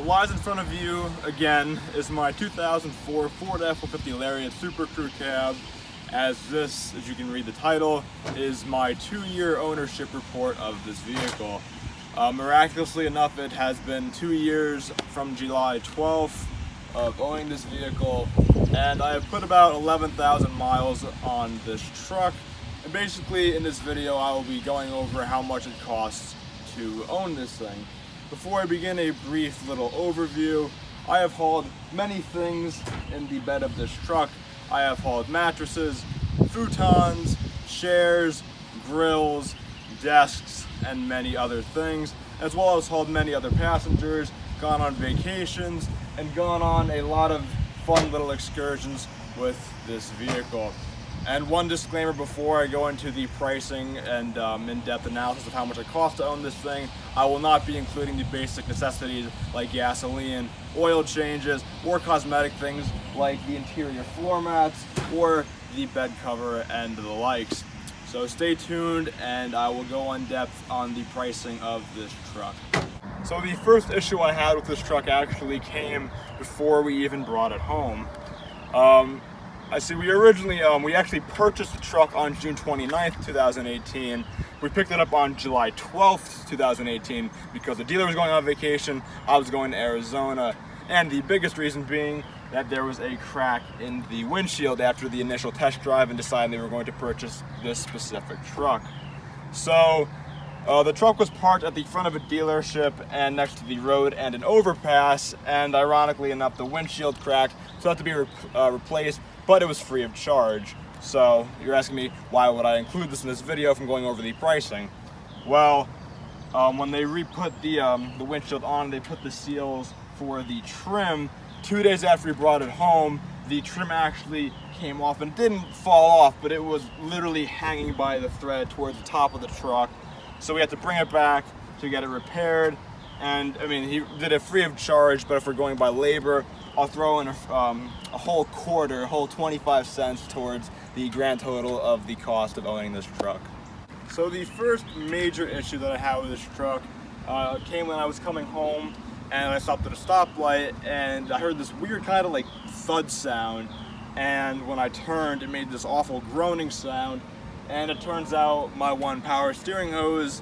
lies in front of you again is my 2004 Ford F-150 Lariat Super Crew Cab, as you can read the title, is my 2-year ownership report of this vehicle. Miraculously enough, it has been 2 years from July 12th of owning this vehicle, and I have put about 11,000 miles on this truck. And basically in this video I will be going over how much it costs to own this thing. Before I begin a brief little overview, I have hauled many things in the bed of this truck. I have hauled mattresses, futons, chairs, grills, desks, and many other things, as well as hauled many other passengers, gone on vacations, and gone on a lot of fun little excursions with this vehicle. And one disclaimer before I go into the pricing and in-depth analysis of how much it costs to own this thing: I will not be including the basic necessities like gasoline, oil changes, or cosmetic things like the interior floor mats or the bed cover and the likes. So stay tuned and I will go in depth on the pricing of this truck. So the first issue I had with this truck actually came before we even brought it home. We actually purchased the truck on June 29th, 2018. We picked it up on July 12th, 2018 because the dealer was going on vacation, I was going to Arizona, and the biggest reason being that there was a crack in the windshield after the initial test drive and decided they were going to purchase this specific truck. So the truck was parked at the front of a dealership and next to the road and an overpass, and ironically enough the windshield cracked, so it had to be replaced, but it was free of charge. So you're asking me, why would I include this in this video if I'm going over the pricing? Well, when they re-put the windshield on, they put the seals for the trim. 2 days after we brought it home, the trim actually came off, and it didn't fall off, but it was literally hanging by the thread towards the top of the truck. So we had to bring it back to get it repaired. And I mean, he did it free of charge, but if we're going by labor, I'll throw in a whole quarter, a whole 25 cents towards the grand total of the cost of owning this truck. So the first major issue that I had with this truck came when I was coming home and I stopped at a stoplight and I heard this weird kind of like thud sound, and when I turned it made this awful groaning sound, and it turns out my one power steering hose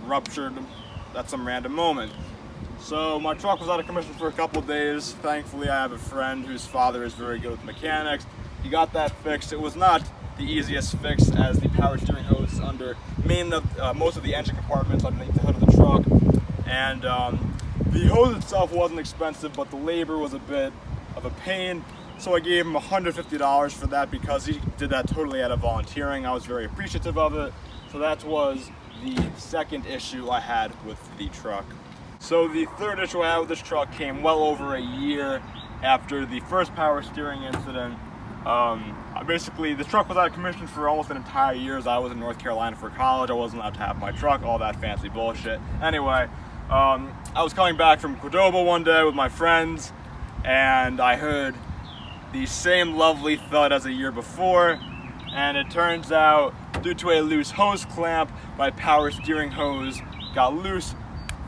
ruptured at some random moment. So my truck was out of commission for a couple of days. Thankfully I have a friend whose father is very good with mechanics. He got that fixed. It was not the easiest fix, as the power steering hose is under most of the engine compartments underneath the hood of the truck, and the hose itself wasn't expensive, but the labor was a bit of a pain. So I gave him $150 for that because he did that totally out of volunteering. I was very appreciative of it. So that was the second issue I had with the truck. So the third issue I had with this truck came well over a year after the first power steering incident. Basically, the truck was out of commission for almost an entire year as I was in North Carolina for college. I wasn't allowed to have my truck, all that fancy bullshit. Anyway, I was coming back from Cordoba one day with my friends, and I heard the same lovely thud as a year before, and it turns out, due to a loose hose clamp, my power steering hose got loose,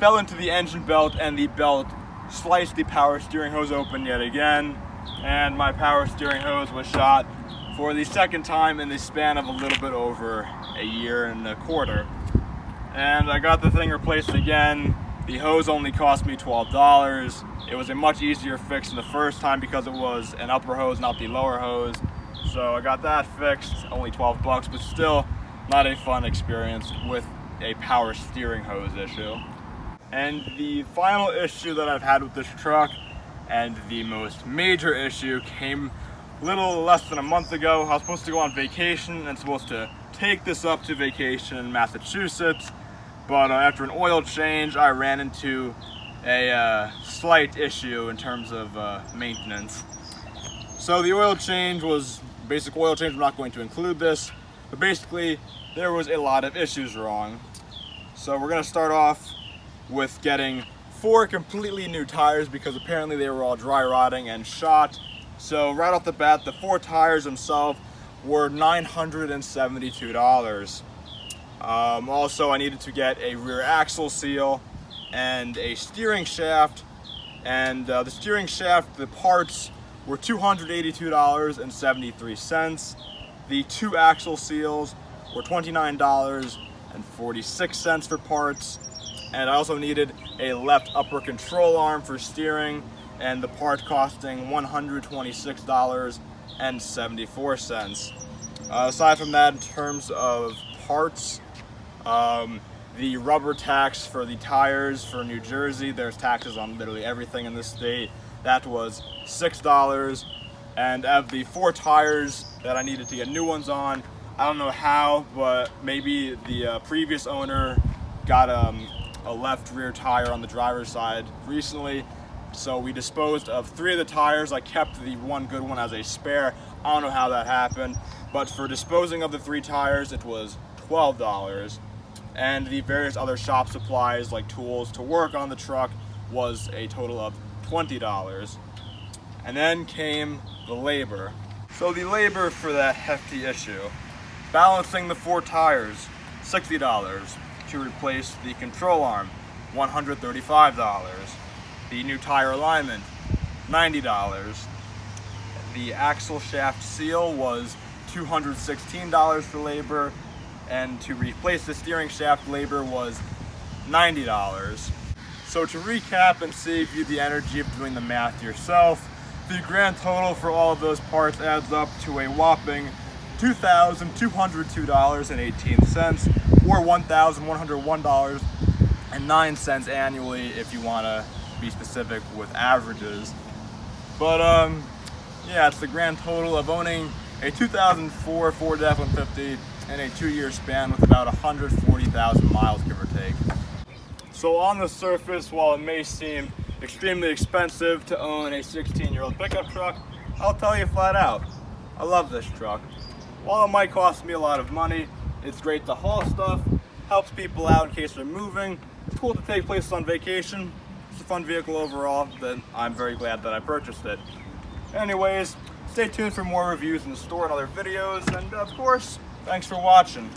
fell into the engine belt, and the belt sliced the power steering hose open yet again, and my power steering hose was shot for the second time in the span of a little bit over a year and a quarter. And I got the thing replaced again. The hose only cost me $12. It was a much easier fix than the first time because it was an upper hose, not the lower hose. So I got that fixed, only 12 bucks, but still not a fun experience with a power steering hose issue. And the final issue that I've had with this truck, and the most major issue, came a little less than a month ago. I was supposed to go on vacation and supposed to take this up to vacation in Massachusetts, but after an oil change I ran into a slight issue in terms of maintenance. So the oil change was basic oil change. I'm not going to include this, but basically there was a lot of issues wrong. So we're going to start off with getting 4 completely new tires because apparently they were all dry rotting and shot. So right off the bat, the 4 tires themselves were $972. Also, I needed to get a rear axle seal and a steering shaft, And the steering shaft, the parts were $282.73. The 2 axle seals were $29.46 for parts. And I also needed a left upper control arm for steering, and the part costing $126.74. Aside from that, in terms of parts, the rubber tax for the tires for New Jersey, there's taxes on literally everything in this state, that was $6. And of the 4 tires that I needed to get new ones on, I don't know how, but maybe the previous owner got a left rear tire on the driver's side recently, so we disposed of 3 of the tires. I kept the one good one as a spare. I don't know how that happened, but for disposing of the 3 tires, it was $12. And the various other shop supplies like tools to work on the truck was a total of $20. And then came the labor. So the labor for that hefty issue: balancing the 4 tires, $60. To replace the control arm, $135. The new tire alignment, $90. The axle shaft seal was $216 for labor, and to replace the steering shaft, labor was $90. So to recap and save you the energy of doing the math yourself, the grand total for all of those parts adds up to a whopping $2,202.18, or $1,101.09 annually if you want to be specific with averages. But yeah, it's the grand total of owning a 2004 Ford F-150 in a 2-year span with about 140,000 miles, give or take. So on the surface, while it may seem extremely expensive to own a 16-year-old pickup truck, I'll tell you flat out, I love this truck. While it might cost me a lot of money, it's great to haul stuff, helps people out in case they're moving, it's cool to take places on vacation, it's a fun vehicle overall, then I'm very glad that I purchased it. Anyways, stay tuned for more reviews in the store and other videos, and of course, thanks for watching.